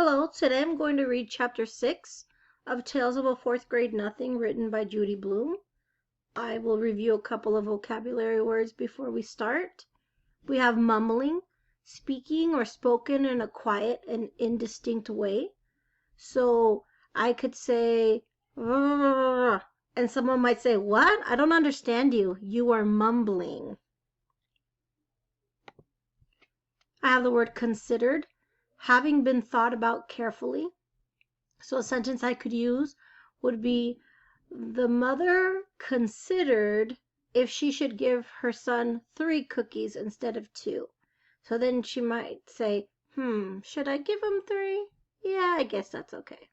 Hello, today I'm going to read Chapter 6 of Tales of a Fourth Grade Nothing, written by Judy Blume. I will review a couple of vocabulary words before we start. We have mumbling, speaking or spoken in a quiet and indistinct way. So I could say, and someone might say, "What? I don't understand you. You are mumbling." I have the word considered, having been thought about carefully. So a sentence I could use would be, the mother considered if she should give her son 3 cookies instead of 2. So then she might say, should I give him 3? Yeah, I guess that's okay.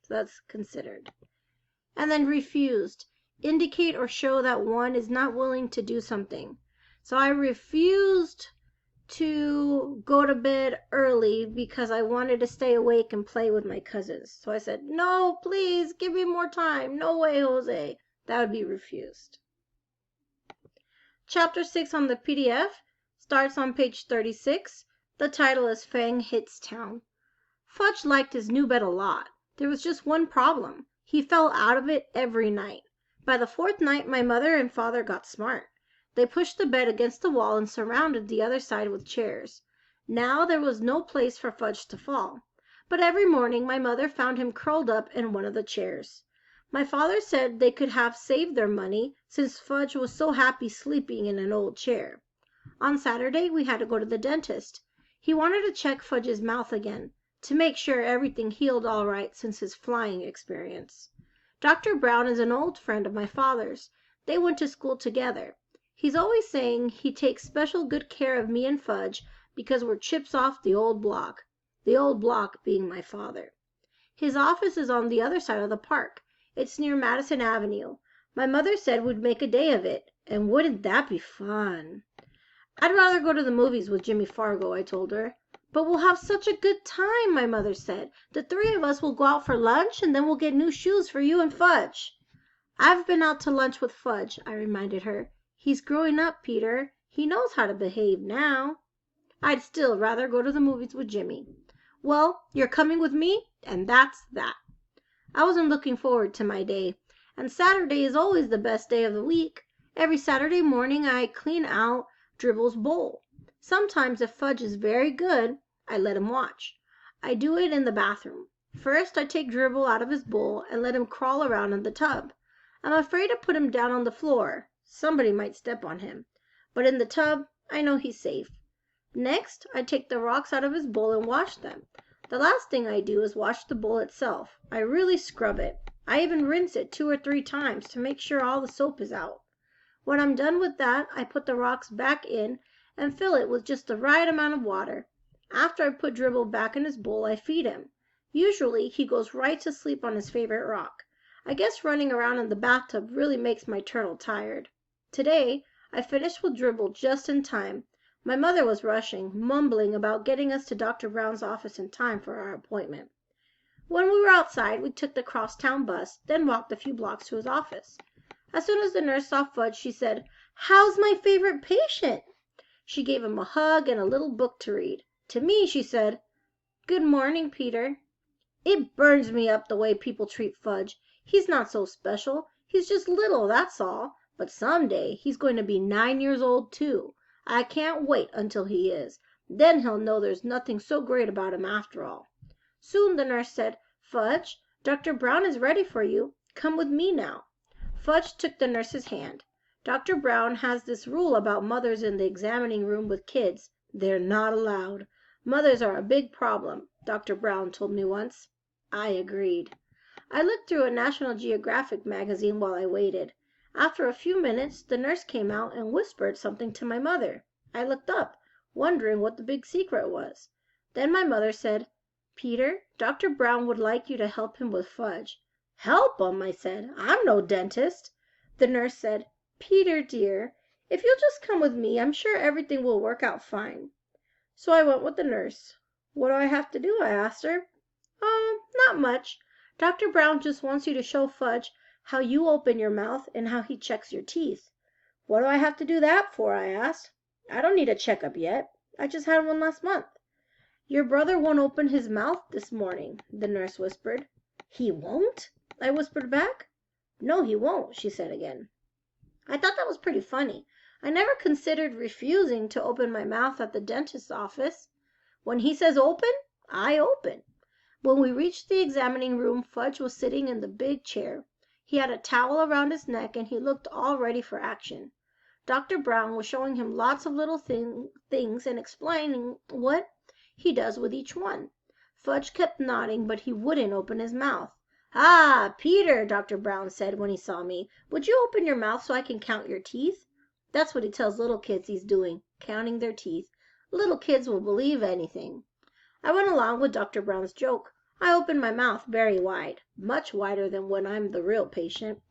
So that's considered. And then refused, indicate or show that one is not willing to do something. So I refused to go to bed early because I wanted to stay awake and play with my cousins. So I said, "No, please, give me more time. No way, Jose." That would be refused. Chapter 6 on the PDF starts on page 36. The title is Fang Hits Town. Fudge liked his new bed a lot. There was just one problem. He fell out of it every night. By the 4th night, my mother and father got smart. They pushed the bed against the wall and surrounded the other side with chairs. Now there was no place for Fudge to fall. But every morning my mother found him curled up in one of the chairs. My father said they could have saved their money since Fudge was so happy sleeping in an old chair. On Saturday we had to go to the dentist. He wanted to check Fudge's mouth again, to make sure everything healed all right since his flying experience. Dr. Brown is an old friend of my father's. They went to school together. He's always saying he takes special good care of me and Fudge because we're chips off the old block being my father. His office is on the other side of the park. It's near Madison Avenue. My mother said we'd make a day of it, and wouldn't that be fun? "I'd rather go to the movies with Jimmy Fargo," I told her. "But we'll have such a good time," my mother said. "The 3 of us will go out for lunch, and then we'll get new shoes for you and Fudge." "I've been out to lunch with Fudge," I reminded her. "He's growing up, Peter. He knows how to behave now." "I'd still rather go to the movies with Jimmy." "Well, you're coming with me, and that's that." I wasn't looking forward to my day, and Saturday is always the best day of the week. Every Saturday morning I clean out Dribble's bowl. Sometimes if Fudge is very good, I let him watch. I do it in the bathroom. First I take Dribble out of his bowl and let him crawl around in the tub. I'm afraid to put him down on the floor. Somebody might step on him. But in the tub, I know he's safe. Next, I take the rocks out of his bowl and wash them. The last thing I do is wash the bowl itself. I really scrub it. I even rinse it 2 or 3 times to make sure all the soap is out. When I'm done with that, I put the rocks back in and fill it with just the right amount of water. After I put Dribble back in his bowl, I feed him. Usually, he goes right to sleep on his favorite rock. I guess running around in the bathtub really makes my turtle tired. Today, I finished with Dribble just in time. My mother was rushing, mumbling about getting us to Dr. Brown's office in time for our appointment. When we were outside, we took the crosstown bus, then walked a few blocks to his office. As soon as the nurse saw Fudge, she said, "How's my favorite patient?" She gave him a hug and a little book to read. To me, she said, "Good morning, Peter." It burns me up the way people treat Fudge. He's not so special. He's just little, that's all. But someday he's going to be 9 years old, too. I can't wait until he is. Then he'll know there's nothing so great about him after all. Soon the nurse said, "Fudge, Dr. Brown is ready for you. Come with me now." Fudge took the nurse's hand. Dr. Brown has this rule about mothers in the examining room with kids. They're not allowed. Mothers are a big problem, Dr. Brown told me once. I agreed. I looked through a National Geographic magazine while I waited. After a few minutes, the nurse came out and whispered something to my mother. I looked up, wondering what the big secret was. Then my mother said, "Peter, Dr. Brown would like you to help him with Fudge." "Help him?" I said. "I'm no dentist." The nurse said, "Peter, dear, if you'll just come with me, I'm sure everything will work out fine." So I went with the nurse. "What do I have to do?" I asked her. "Oh, not much. Dr. Brown just wants you to show Fudge how you open your mouth and how he checks your teeth." "What do I have to do that for?" I asked. "I don't need a checkup yet. I just had one last month." "Your brother won't open his mouth this morning," the nurse whispered. "He won't?" I whispered back. "No, he won't," she said again. I thought that was pretty funny. I never considered refusing to open my mouth at the dentist's office. When he says open, I open. When we reached the examining room, Fudge was sitting in the big chair. He had a towel around his neck, and he looked all ready for action. Dr. Brown was showing him lots of little things and explaining what he does with each one. Fudge kept nodding, but he wouldn't open his mouth. "Ah, Peter," Dr. Brown said when he saw me, "would you open your mouth so I can count your teeth?" That's what he tells little kids he's doing, counting their teeth. Little kids will believe anything. I went along with Dr. Brown's joke. I opened my mouth very wide, much wider than when I'm the real patient.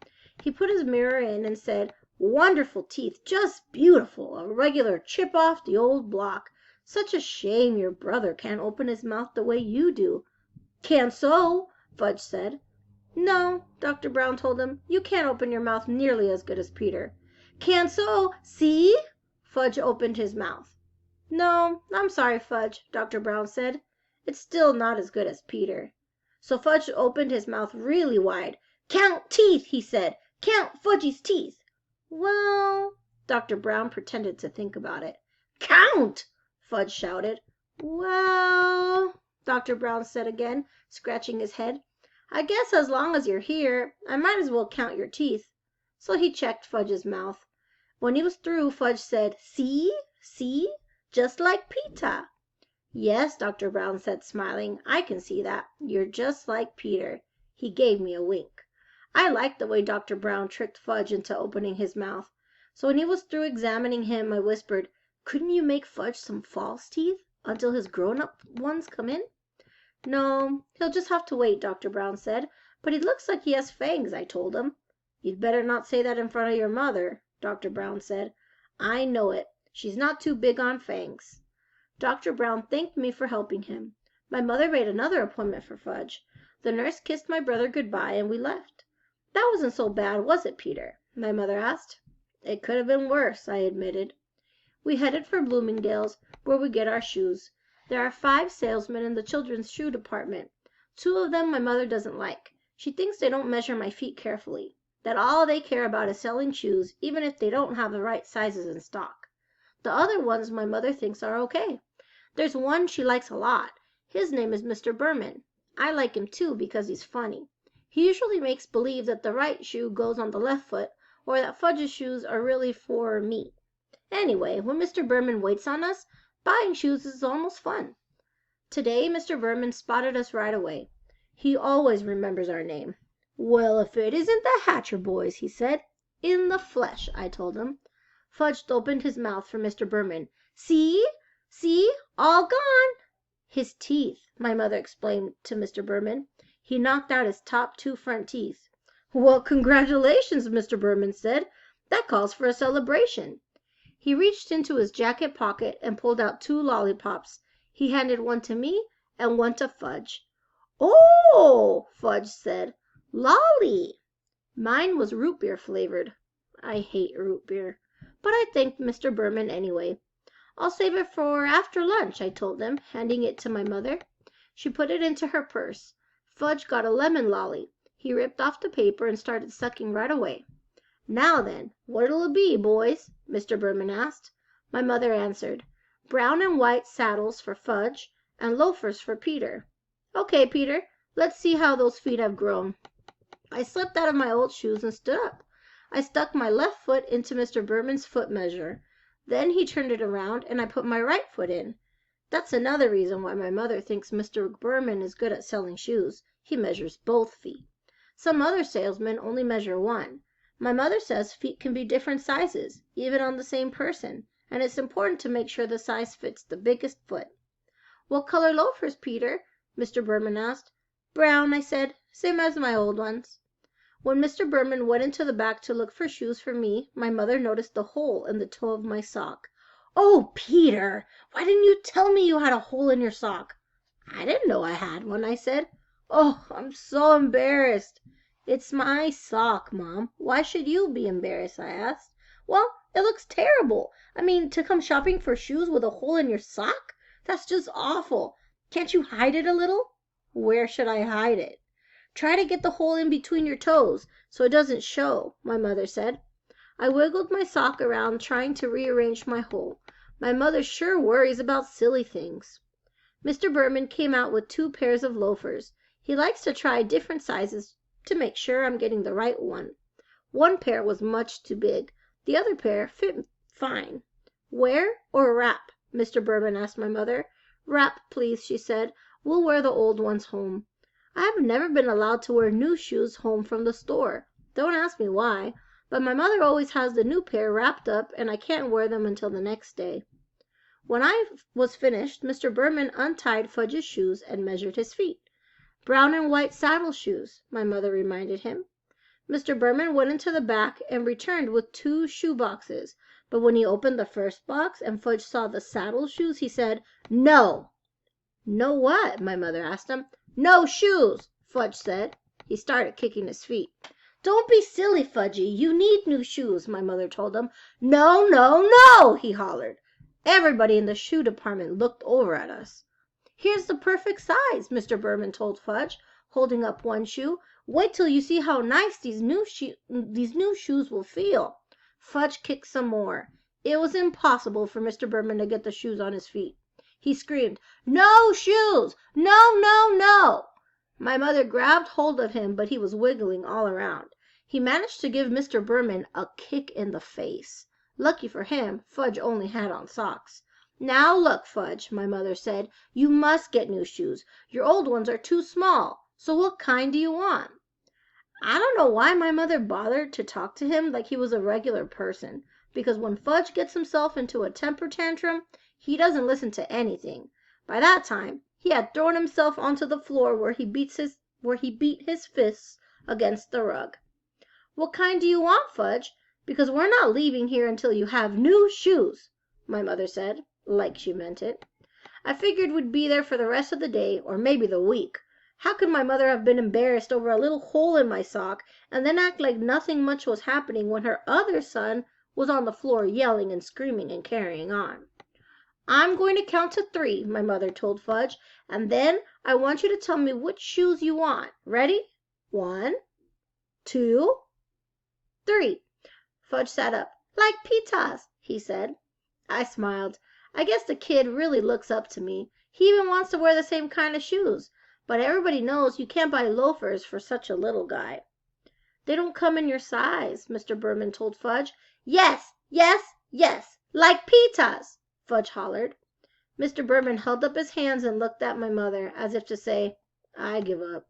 He put his mirror in and said, "Wonderful teeth, just beautiful, a regular chip off the old block. Such a shame your brother can't open his mouth the way you do." "Can't so," Fudge said. "No," Dr. Brown told him, "you can't open your mouth nearly as good as Peter." "Can't so, see?" Fudge opened his mouth. "No, I'm sorry, Fudge," Dr. Brown said. "It's still not as good as Peter." So Fudge opened his mouth really wide. "Count teeth," he said. "Count Fudgy's teeth." "Well," Dr. Brown pretended to think about it. "Count!" Fudge shouted. "Well," Dr. Brown said again, scratching his head, "I guess as long as you're here, I might as well count your teeth." So he checked Fudge's mouth. When he was through, Fudge said, "See? See? Just like Peter." "Yes," Dr. Brown said, smiling, "I can see that. You're just like Peter." He gave me a wink. I liked the way Dr. Brown tricked Fudge into opening his mouth. So when he was through examining him, I whispered, "Couldn't you make Fudge some false teeth until his grown-up ones come in?" "No, he'll just have to wait," Dr. Brown said. "But he looks like he has fangs," I told him. "You'd better not say that in front of your mother," Dr. Brown said. "I know it. She's not too big on fangs." Dr. Brown thanked me for helping him. My mother made another appointment for Fudge. The nurse kissed my brother goodbye, and we left. "That wasn't so bad, was it, Peter?" my mother asked. "It could have been worse," I admitted. We headed for Bloomingdale's, where we get our shoes. There are 5 salesmen in the children's shoe department. 2 of them my mother doesn't like. She thinks they don't measure my feet carefully, that all they care about is selling shoes, even if they don't have the right sizes in stock. The other ones my mother thinks are okay. There's one she likes a lot. His name is Mr. Berman. I like him too because he's funny. He usually makes believe that the right shoe goes on the left foot, or that Fudge's shoes are really for me. Anyway, when Mr. Berman waits on us, buying shoes is almost fun. Today, Mr. Berman spotted us right away. He always remembers our name. "Well, if it isn't the Hatcher boys," he said. "In the flesh," I told him. Fudge opened his mouth for Mr. Berman. "See? See? All gone." "His teeth," my mother explained to Mr. Berman. "He knocked out his top 2 front teeth." "Well, congratulations," Mr. Berman said. "That calls for a celebration." He reached into his jacket pocket and pulled out 2 lollipops. He handed one to me and one to Fudge. "Oh!" Fudge said. "Lolly." Mine was root beer flavored. I hate root beer. But I thanked Mr. Berman anyway. "I'll save it for after lunch," I told him, handing it to my mother. She put it into her purse. Fudge got a lemon lolly. He ripped off the paper and started sucking right away. "Now then, what'll it be, boys?" Mr. Berman asked. My mother answered, "Brown and white saddles for Fudge, and loafers for Peter." "Okay, Peter, let's see how those feet have grown." I slipped out of my old shoes and stood up. I stuck my left foot into Mr. Berman's foot measure. Then he turned it around, and I put my right foot in. That's another reason why my mother thinks Mr. Berman is good at selling shoes. He measures both feet. Some other salesmen only measure one. My mother says feet can be different sizes, even on the same person, and it's important to make sure the size fits the biggest foot. "What color loafers, Peter?" Mr. Berman asked. "Brown," I said, "same as my old ones." When Mr. Berman went into the back to look for shoes for me, my mother noticed the hole in the toe of my sock. "Oh, Peter, why didn't you tell me you had a hole in your sock?" "I didn't know I had one," I said. "Oh, I'm so embarrassed." "It's my sock, Mom. Why should you be embarrassed?" I asked. "Well, it looks terrible. I mean, to come shopping for shoes with a hole in your sock? That's just awful. Can't you hide it a little?" "Where should I hide it?" "Try to get the hole in between your toes, so it doesn't show," my mother said. I wiggled my sock around, trying to rearrange my hole. My mother sure worries about silly things. Mr. Berman came out with 2 pairs of loafers. He likes to try different sizes to make sure I'm getting the right one. One pair was much too big. The other pair fit fine. "Wear or wrap?" Mr. Berman asked my mother. "Wrap, please," she said. "We'll wear the old ones home." I have never been allowed to wear new shoes home from the store. Don't ask me why, but my mother always has the new pair wrapped up, and I can't wear them until the next day. When I was finished, Mr. Berman untied Fudge's shoes and measured his feet. "Brown and white saddle shoes," my mother reminded him. Mr. Berman went into the back and returned with 2 shoe boxes, but when he opened the first box and Fudge saw the saddle shoes, he said, "No." "No what?" my mother asked him. "No shoes," Fudge said. He started kicking his feet. "Don't be silly, Fudgy. You need new shoes," my mother told him. "No, no, no!" he hollered. Everybody in the shoe department looked over at us. "Here's the perfect size," Mr. Berman told Fudge, holding up one shoe. "Wait till you see how nice these new shoes will feel." Fudge kicked some more. It was impossible for Mr. Berman to get the shoes on his feet. He screamed, "No shoes! No, no, no!" My mother grabbed hold of him, but he was wiggling all around. He managed to give Mr. Berman a kick in the face. Lucky for him, Fudge only had on socks. "Now look, Fudge," my mother said, "you must get new shoes. Your old ones are too small. So what kind do you want?" I don't know why my mother bothered to talk to him like he was a regular person, because when Fudge gets himself into a temper tantrum, he doesn't listen to anything. By that time, he had thrown himself onto the floor where he beat his fists against the rug. "What kind do you want, Fudge? Because we're not leaving here until you have new shoes," my mother said, like she meant it. I figured we'd be there for the rest of the day, or maybe the week. How could my mother have been embarrassed over a little hole in my sock and then act like nothing much was happening when her other son was on the floor yelling and screaming and carrying on? "I'm going to count to 3, my mother told Fudge, "and then I want you to tell me which shoes you want. Ready? 1, 2, 3. Fudge sat up. "Like pitas," he said. I smiled. I guess the kid really looks up to me. He even wants to wear the same kind of shoes. But everybody knows you can't buy loafers for such a little guy. "They don't come in your size," Mr. Berman told Fudge. "Yes, yes, yes, like pitas," Fudge hollered. Mr. Berman held up his hands and looked at my mother, as if to say, "I give up."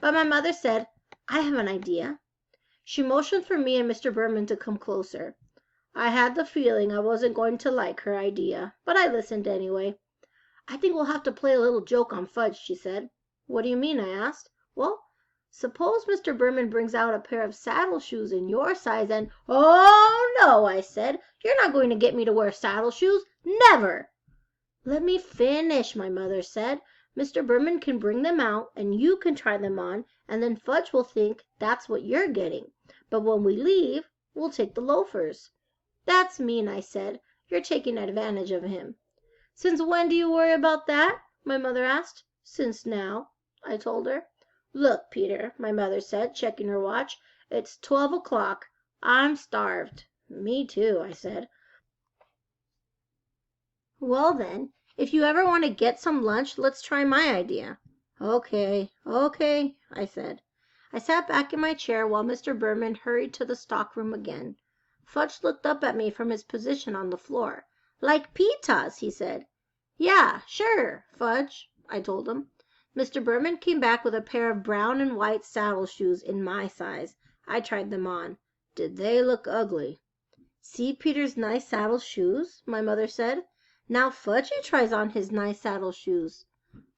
But my mother said, "I have an idea." She motioned for me and Mr. Berman to come closer. I had the feeling I wasn't going to like her idea, but I listened anyway. "I think we'll have to play a little joke on Fudge," she said. "What do you mean?" I asked. "Well, suppose Mr. Berman brings out a pair of saddle shoes in your size and—" "Oh, no," I said. "You're not going to get me to wear saddle shoes. Never!" "Let me finish," my mother said. "Mr. Berman can bring them out, and you can try them on, and then Fudge will think that's what you're getting. But when we leave, we'll take the loafers." "That's mean," I said. "You're taking advantage of him." "Since when do you worry about that?" my mother asked. "Since now," I told her. "Look, Peter," my mother said, checking her watch. "It's 12 o'clock. I'm starved." "Me too," I said. "Well then, if you ever want to get some lunch, let's try my idea." Okay, I said. I sat back in my chair while Mr. Berman hurried to the stockroom again. Fudge looked up at me from his position on the floor. "Like pitas," he said. "Yeah, sure, Fudge," I told him. Mr. Berman came back with a pair of brown and white saddle shoes in my size. I tried them on. Did they look ugly? "See Peter's nice saddle shoes?" my mother said. "Now Fudgy tries on his nice saddle shoes."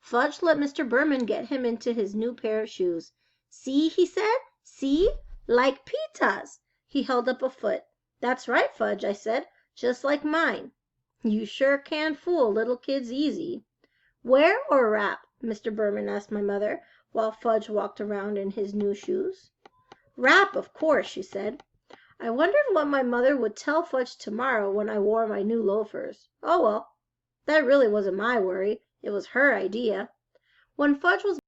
Fudge let Mr. Berman get him into his new pair of shoes. "See," he said. "See? Like pitas." He held up a foot. "That's right, Fudge," I said. "Just like mine." You sure can fool little kids easy. "Wear or wrap?" Mr. Berman asked my mother, while Fudge walked around in his new shoes. "Wrap, of course," she said. I wondered what my mother would tell Fudge tomorrow when I wore my new loafers. Oh well, that really wasn't my worry. It was her idea. When Fudge was